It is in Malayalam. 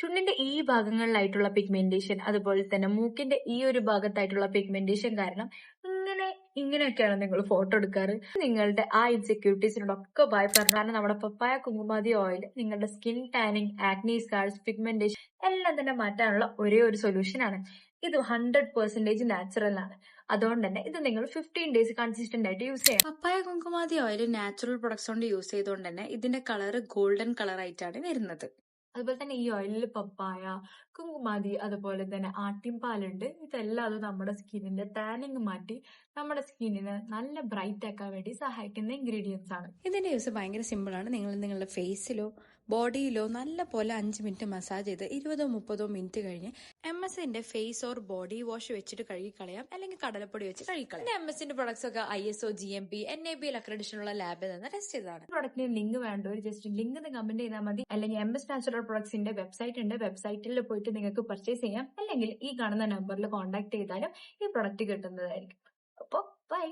ചുണ്ടിന്റെ ഈ ഭാഗങ്ങളിലായിട്ടുള്ള പിഗ്മെന്റേഷൻ, അതുപോലെ തന്നെ മൂക്കിന്റെ ഈ ഒരു ഭാഗത്തായിട്ടുള്ള പിഗ്മെന്റേഷൻ കാരണം ഇങ്ങനെയൊക്കെയാണ് നിങ്ങൾ ഫോട്ടോ എടുക്കാറ്. നിങ്ങളുടെ ആ ഇൻസെക്യൂരിറ്റീസിനോടൊക്കെ ഭയപ്പെടണം. കാരണം നമ്മുടെ പപ്പായ കുങ്കുമാതി ഓയിൽ നിങ്ങളുടെ skin tanning, acne scars, pigmentation എല്ലാം തന്നെ മാറ്റാനുള്ള ഒരേ ഒരു സൊല്യൂഷൻ ആണ്. ഇത് 100% നാച്ചുറൽ ആണ്. അതുകൊണ്ട് തന്നെ ഇത് നിങ്ങൾ 15 ഡേയ്സ് കൺസിസ്റ്റന്റ് ആയിട്ട് യൂസ് ചെയ്യണം. പപ്പായ കുങ്കുമാതി ഓയിൽ നാച്ചുറൽ പ്രൊഡക്ട്സ് കൊണ്ട് യൂസ് ചെയ്തുകൊണ്ട് തന്നെ ഇതിന്റെ കളർ ഗോൾഡൻ കളർ ആയിട്ടാണ് വരുന്നത്. അതുപോലെ തന്നെ ഈ ഓയിലിൽ പപ്പായ, കുങ്കുമാതി, അതുപോലെ തന്നെ ആട്ടിൻപാലുണ്ട്. ഇതെല്ലാം അത് നമ്മുടെ സ്കിന്നിന്റെ ടാനിങ് മാറ്റി നമ്മുടെ സ്കിന്നിന് നല്ല ബ്രൈറ്റ് ആക്കാൻ വേണ്ടി സഹായിക്കുന്ന ഇൻഗ്രീഡിയൻസ് ആണ്. ഇതിന്റെ യൂസ് ഭയങ്കര സിമ്പിൾ ആണ്. നിങ്ങൾ നിങ്ങളുടെ ഫേസിലോ ബോഡിയിലോ നല്ല പോലെ 5 മിനിറ്റ് മസാജ് ചെയ്ത് 20-30 മിനിറ്റ് കഴിഞ്ഞ് MS-ന്റെ ഫേസ് ഓർ ബോഡി വാഷ് വെച്ചിട്ട് കഴുകി കളയാം, അല്ലെങ്കിൽ കടലപ്പൊടി വെച്ച് കഴുകിക്കളയാം. MS-ന്റെ പ്രൊഡക്ട്സ് ഒക്കെ ISO, GMP, NABL അക്രഡിറ്റേഷൻ ഉള്ള ലാബിൽ നിന്ന് ടെസ്റ്റ് ചെയ്തതാണ്. പ്രൊഡക്റ്റിന് ലിങ്ക് വേണ്ടവർ ജസ്റ്റ് ലിങ്ക് കമന്റ് ചെയ്താൽ മതി. അല്ലെങ്കിൽ MS നാച്ചുറൽ പ്രൊഡക്ട്സിന്റെ വെബ്സൈറ്റ് ഉണ്ട്, വെബ്സൈറ്റിൽ പോയിട്ട് നിങ്ങൾക്ക് പർച്ചേസ് ചെയ്യാം. അല്ലെങ്കിൽ ഈ കാണുന്ന നമ്പറിൽ കോൺടാക്ട് ചെയ്താലും ഈ പ്രൊഡക്റ്റ് കിട്ടുന്നതായിരിക്കും. അപ്പോൾ ബൈ.